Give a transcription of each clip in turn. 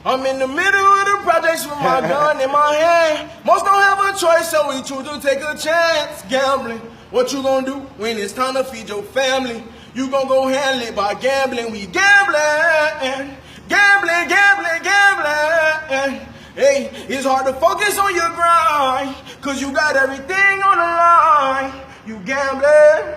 I'm in the middle of the projects with my gun in my hand. Most don't have a choice, so we choose to take a chance. Gambling, what you gonna do when it's time to feed your family? You gonna go handle it by gambling. We gambling, gambling, gambling, gambling. Hey, it's hard to focus on your grind, cause you got everything on the line. You gambling.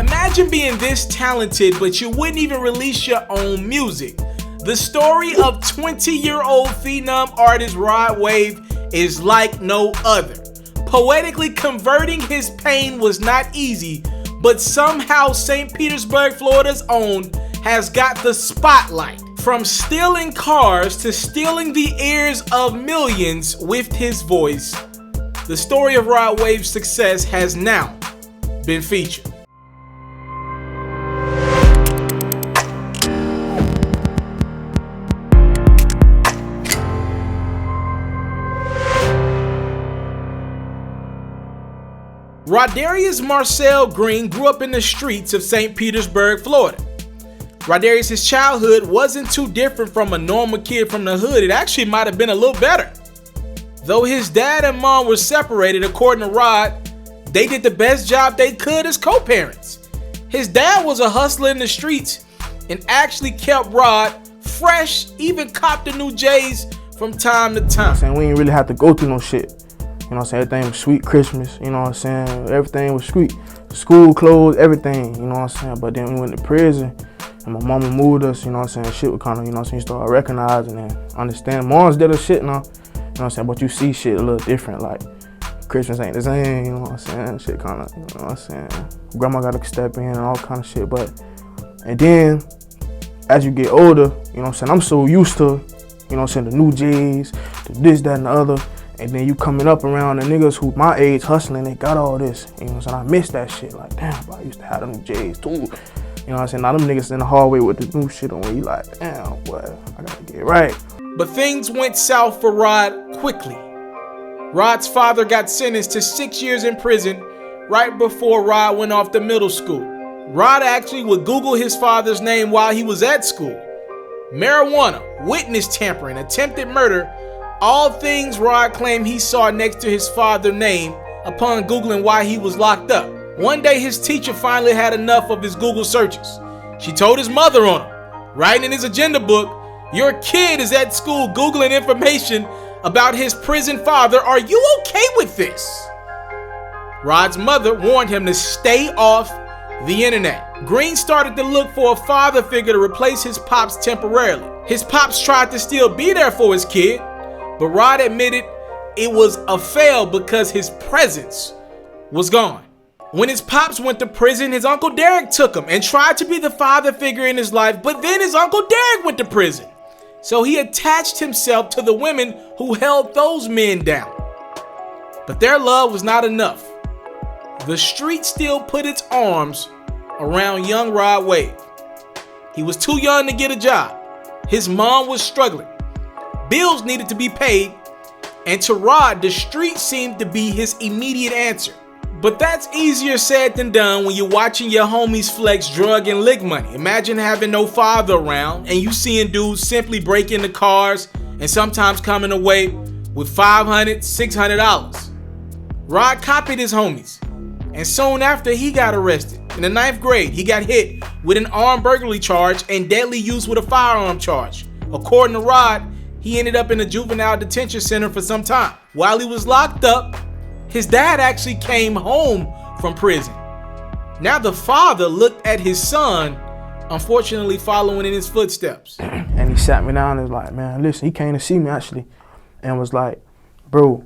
Imagine being this talented, but you wouldn't even release your own music. The story of 20-year-old phenom artist Rod Wave is like no other. Poetically converting his pain was not easy, but somehow St. Petersburg, Florida's own, has got the spotlight. From stealing cars to stealing the ears of millions with his voice, the story of Rod Wave's success has now been featured. Rodarius Marcel Green grew up in the streets of St. Petersburg, Florida. Rodarius' childhood wasn't too different from a normal kid from the hood. It actually might have been a little better. Though his dad and mom were separated, according to Rod, they did the best job they could as co-parents. His dad was a hustler in the streets and actually kept Rod fresh, even copped the new J's from time to time. We didn't really have to go through no shit. You know what I'm saying? Everything was sweet. Christmas, you know what I'm saying? Everything was sweet. School clothes, everything, you know what I'm saying? But then we went to prison and my mama moved us, you know what I'm saying? Shit was kind of, you know what I'm saying? You start recognizing and understanding. Moms did a shit now, you know what I'm saying? But you see shit a little different, like Christmas ain't the same, you know what I'm saying? Shit kind of, you know what I'm saying? Grandma got to step in and all kind of shit. And then as you get older, you know what I'm saying? I'm so used to, you know what I'm saying? The new J's, the this, that, and the other. And then you coming up around the niggas who my age hustling, they got all this. You know what I'm saying? I miss that shit. Like, damn, bro, I used to have them J's too. You know what I'm saying? Now them niggas in the hallway with the new shit on where you like, damn, boy, I gotta get right. But things went south for Rod quickly. Rod's father got sentenced to 6 years in prison right before Rod went off to middle school. Rod actually would Google his father's name while he was at school. Marijuana, witness tampering, attempted murder, all things Rod claimed he saw next to his father's name upon Googling why he was locked up. One day his teacher finally had enough of his Google searches. She told his mother on him, writing in his agenda book, "Your kid is at school Googling information about his prison father. Are you okay with this?" Rod's mother warned him to stay off the internet. Green started to look for a father figure to replace his pops temporarily. His pops tried to still be there for his kid, but Rod admitted it was a fail because his presence was gone. When his pops went to prison, his Uncle Derek took him and tried to be the father figure in his life, but then his Uncle Derek went to prison. So he attached himself to the women who held those men down. But their love was not enough. The street still put its arms around young Rod Wave. He was too young to get a job. His mom was struggling. Bills needed to be paid, and to Rod, the street seemed to be his immediate answer. But that's easier said than done when you're watching your homies flex drug and lick money. Imagine having no father around and you seeing dudes simply break into cars and sometimes coming away with $500, $600. Rod copied his homies, and soon after he got arrested. In the 9th grade, he got hit with an armed burglary charge and deadly use with a firearm charge. According to Rod, he ended up in a juvenile detention center for some time. While he was locked up, his dad actually came home from prison. Now the father looked at his son, unfortunately following in his footsteps. And he sat me down and was like, man, listen, he came to see me actually and was like, bro,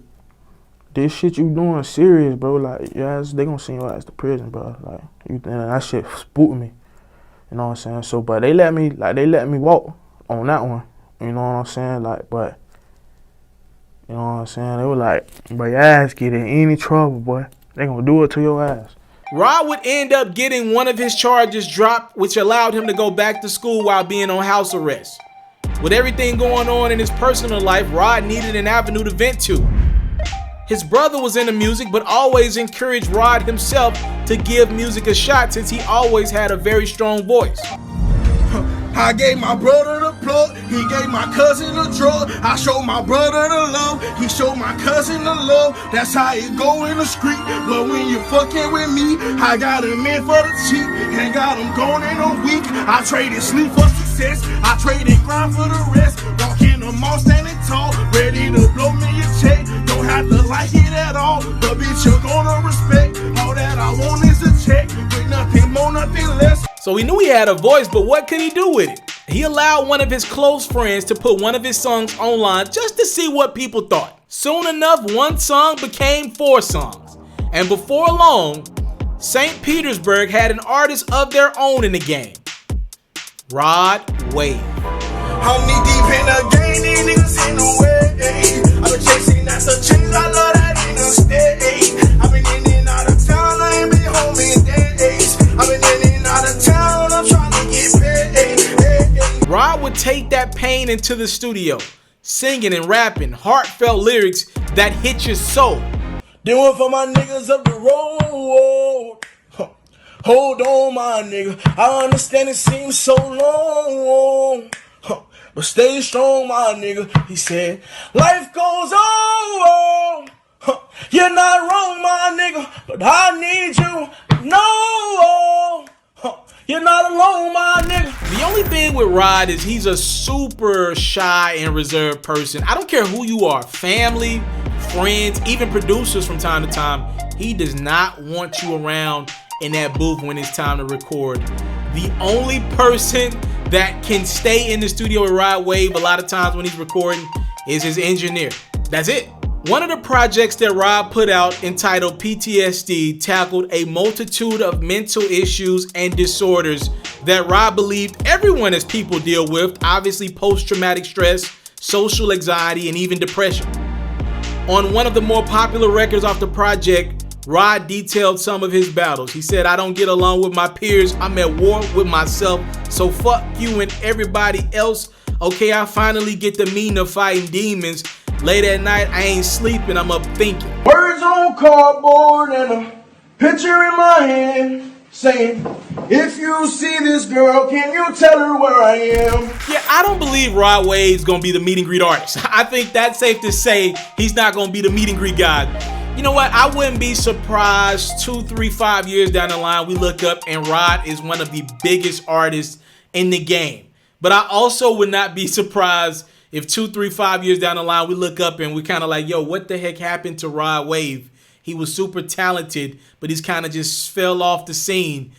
this shit you doing serious, bro. Like, yes, they gonna send your ass to prison, bro. Like, that shit spooked me. You know what I'm saying? So, but they let me walk on that one. You know what I'm saying? Like, but, you know what I'm saying? They were like, bro, your ass get in any trouble, boy. They gonna do it to your ass. Rod would end up getting one of his charges dropped, which allowed him to go back to school while being on house arrest. With everything going on in his personal life, Rod needed an avenue to vent to. His brother was into music, but always encouraged Rod himself to give music a shot since he always had a very strong voice. I gave my brother the plug, he my cousin the drug. I show my brother the love. He showed my cousin the love. That's how it go in the street. But when you fucking with me, I got him in for the cheap and got him going in a week. I traded sleep for success. I traded grind for the rest. Walk in the mall standing tall, ready to blow me a check. Don't have to like it at all, but bitch, you're gonna respect. All that I want is a check with nothing more, nothing less. So we knew he had a voice, but what could he do with it? He allowed one of his close friends to put one of his songs online just to see what people thought. Soon enough, one song became 4 songs. And before long, St. Petersburg had an artist of their own in the game. Rod Wave. I'm knee deep in the game, these niggas in the way. I've been chasing after change, I love that in the state. I've been in and out of town, I ain't been home in days. I've been in and out of town, I'm trying to get paid. Rod would take that pain into the studio, singing and rapping heartfelt lyrics that hit your soul. Then one for my niggas up the road. Hold on, my nigga. I understand it seems so long. But stay strong, my nigga. He said, life goes on. You're not wrong, my nigga. But I need you. No. You're not alone, my nigga. The only thing with Rod is he's a super shy and reserved person. I don't care who you are, family, friends, even producers from time to time. He does not want you around in that booth when it's time to record. The only person that can stay in the studio with Rod Wave a lot of times when he's recording is his engineer. That's it. One of the projects that Rod put out, entitled PTSD, tackled a multitude of mental issues and disorders that Rod believed everyone as people deal with, obviously post-traumatic stress, social anxiety, and even depression. On one of the more popular records off the project, Rod detailed some of his battles. He said, I don't get along with my peers, I'm at war with myself, so fuck you and everybody else. Okay, I finally get the meaning of fighting demons. Late at night, I ain't sleeping, I'm up thinking. Words on cardboard and a picture in my hand saying, if you see this girl, can you tell her where I am? Yeah, I don't believe Rod Wave's gonna be the meet and greet artist. I think that's safe to say he's not gonna be the meet and greet guy. You know what? I wouldn't be surprised 2, 3, 5 years down the line we look up and Rod is one of the biggest artists in the game. But I also would not be surprised if 2, 3, 5 years down the line we look up and we kind of like, yo, what the heck happened to Rod Wave? He was super talented, but he's kind of just fell off the scene.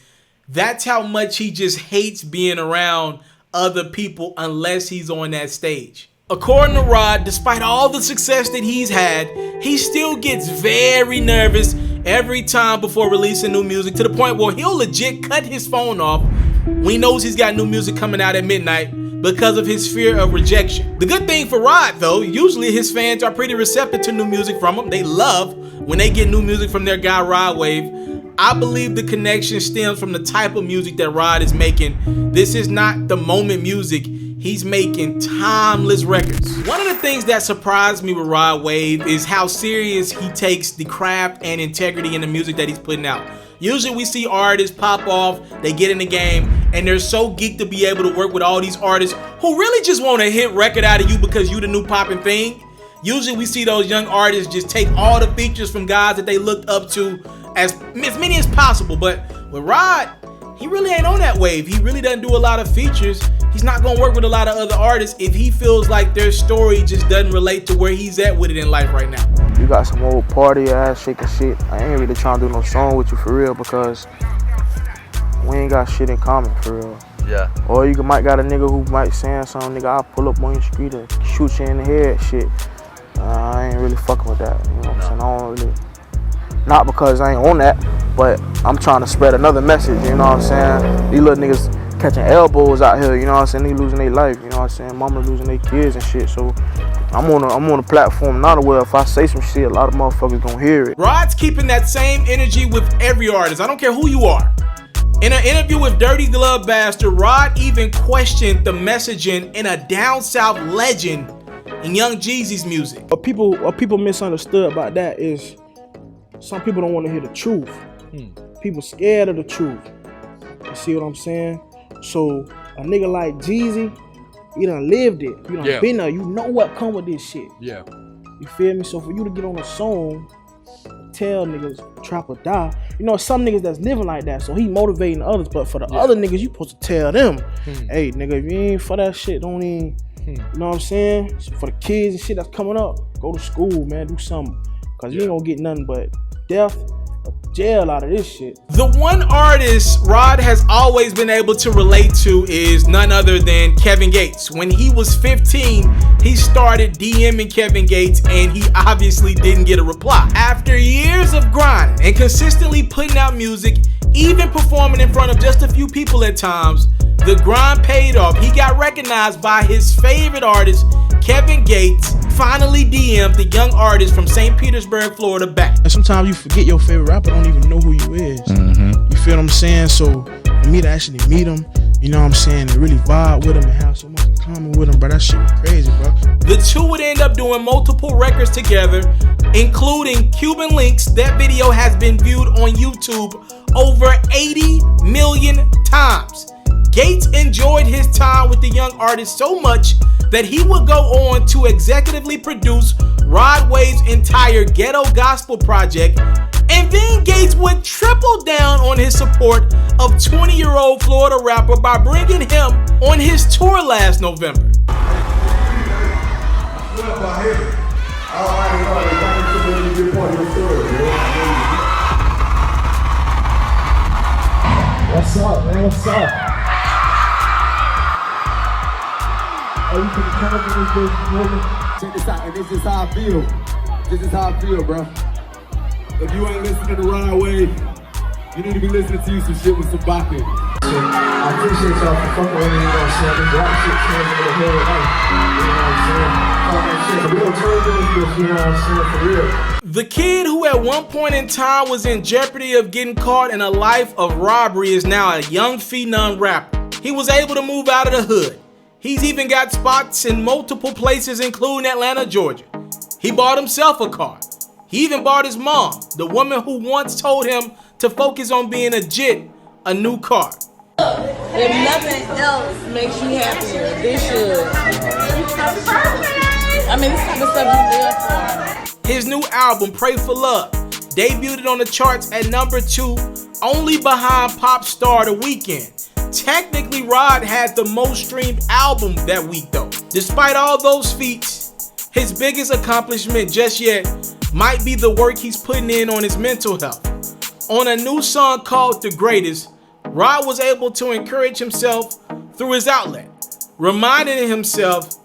That's how much he just hates being around other people unless he's on that stage. According to Rod, despite all the success that he's had, he still gets very nervous every time before releasing new music, to the point where he'll legit cut his phone off when he knows he's got new music coming out at midnight because of his fear of rejection. The good thing for Rod, though, usually his fans are pretty receptive to new music from him. They love when they get new music from their guy Rod Wave. I believe the connection stems from the type of music that Rod is making. This is not the moment music. He's making timeless records. One of the things that surprised me with Rod Wave is how serious he takes the craft and integrity in the music that he's putting out. Usually we see artists pop off, they get in the game, and they're so geeked to be able to work with all these artists who really just want a hit record out of you because you the new popping thing. Usually we see those young artists just take all the features from guys that they looked up to as many as possible. But with Rod, he really ain't on that wave. He really doesn't do a lot of features. He's not gonna work with a lot of other artists if he feels like their story just doesn't relate to where he's at with it in life right now. You got some old party ass shaking shit. I ain't really trying to do no song with you for real because we ain't got shit in common for real. Yeah. Or you might got a nigga who might saying something, nigga, I'll pull up on your street and shoot you in the head shit. I ain't really fucking with that. You know what I'm saying? I don't really. Not because I ain't on that, but I'm trying to spread another message, you know what I'm saying? These little niggas catching elbows out here, you know what I'm saying? They losing their life, you know what I'm saying? Mama losing their kids and shit. So I'm on a platform now where if I say some shit, a lot of motherfuckers gonna hear it. Rod's keeping that same energy with every artist. I don't care who you are. In an interview with Dirty Glove Bastard, Rod even questioned the messaging in a down south legend in Young Jeezy's music. What people misunderstood about that is some people don't want to hear the truth. People scared of the truth. You see what I'm saying? So a nigga like Jeezy, You done lived it. You done Yeah. been there. You know what come with this shit. Yeah. You feel me? So for you to get on a song, tell niggas trap or die. You know, some niggas that's living like that. So he motivating others. But for the other niggas, you supposed to tell them, hey, nigga, if you ain't for that shit, don't even. You know what I'm saying? So for the kids and shit that's coming up, go to school, man. Do something. Cause you ain't gonna get nothing but death. Jail out of this shit. The one artist Rod has always been able to relate to is none other than Kevin Gates. When he was 15, he started DMing Kevin Gates and he obviously didn't get a reply. After years of grinding and consistently putting out music, even performing in front of just a few people at times, the grind paid off. He got recognized by his favorite artist, Kevin Gates, finally DM'd the young artist from St. Petersburg, Florida back. And sometimes you forget your favorite rapper don't even know who you is. You feel what I'm saying? So for me to actually meet him, you know what I'm saying, and really vibe with him and have so much in common with him, bro, that shit was crazy, bro. The two would end up doing multiple records together, including Cuban Links. That video has been viewed on YouTube over 80 million times. Gates enjoyed his time with the young artist so much that he would go on to executively produce Rod Wave's entire ghetto gospel project, and then Gates would triple down on his support of 20-year-old Florida rapper by bringing him on his tour last November. What's up, man? What's up? Oh, you can come up with this bitch. Check this out, and this is how I feel. This is how I feel, bro. If you ain't listening to Rod Wave, you need to be listening to you some shit with some bop in. I appreciate y'all for fucking with me, you know what I'm saying? We drop shit transmitted the whole night. You know what I'm saying? Fuck that shit. We gonna turn this, you know what I'm saying, for real. The kid who at one point in time was in jeopardy of getting caught in a life of robbery is now a young phenom rapper. He was able to move out of the hood. He's even got spots in multiple places, including Atlanta, Georgia. He bought himself a car. He even bought his mom, the woman who once told him to focus on being a jit, a new car. If nothing else makes you happier, this should. I mean, this type of stuff you live for. His new album, Pray for Love, debuted on the charts at #2, only behind pop star The Weeknd. Technically, Rod had the most streamed album that week though. Despite all those feats, his biggest accomplishment just yet might be the work he's putting in on his mental health. On a new song called The Greatest, Rod was able to encourage himself through his outlet, reminding himself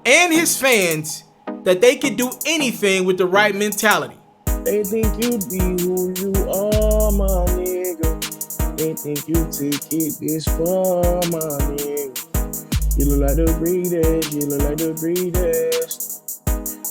and his fans that they could do anything with the right mentality. They think you'd be who you are, my nigga. They think you take it this far, my nigga. You look like the greatest, you look like the greatest.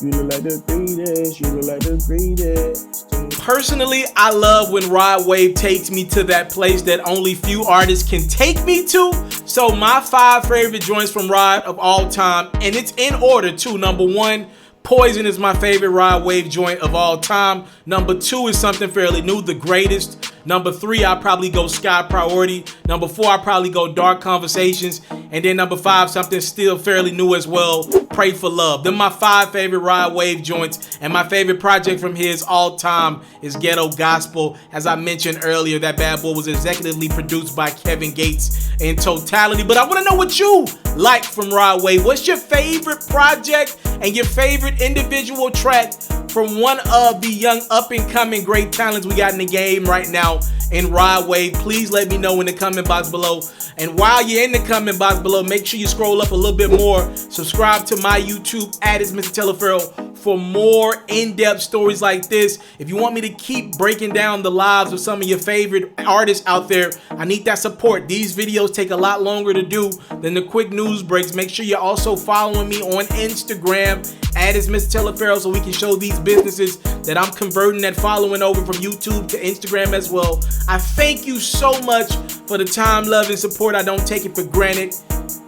You look like the greatest, you look like the greatest. Personally, I love when Rod Wave takes me to that place that only few artists can take me to. So my 5 favorite joints from Rod of all time, and it's in order too. #1, Poison is my favorite Rod Wave joint of all time. #2 is something fairly new, The Greatest. #3, I'd probably go Sky Priority. #4, I'd probably go Dark Conversations. And then #5, something still fairly new as well, Pray for Love. They're my 5 favorite Rod Wave joints. And my favorite project from his all time is Ghetto Gospel. As I mentioned earlier, that bad boy was executively produced by Kevin Gates in totality. But I want to know what you like from Rod Wave. What's your favorite project and your favorite individual track from one of the young up-and-coming great talents we got in the game right now in Rod Wave? Please let me know in the comment box below. And while you're in the comment box below, make sure you scroll up a little bit more. Subscribe to my YouTube at Itsmrtaliaferro for more in-depth stories like this. If you want me to keep breaking down the lives of some of your favorite artists out there, I need that support. These videos take a lot longer to do than the quick news breaks. Make sure you're also following me on Instagram at Itsmrtaliaferro so we can show these businesses that I'm converting that following over from YouTube to Instagram as well. I thank you so much for the time, love, and support. I don't take it for granted.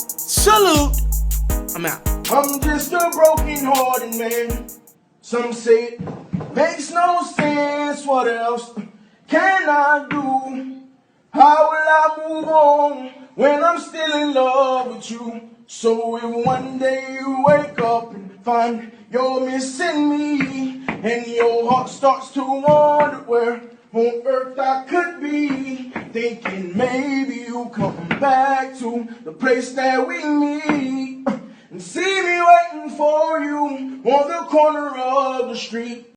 Salute. I'm out. I'm just a broken-hearted man. Some say it makes no sense. What else can I do? How will I move on when I'm still in love with you? So if one day you wake up and find you're missing me, and your heart starts to wonder where on earth I could be, thinking maybe you'll come back to the place that we meet, and see me waiting for you on the corner of the street.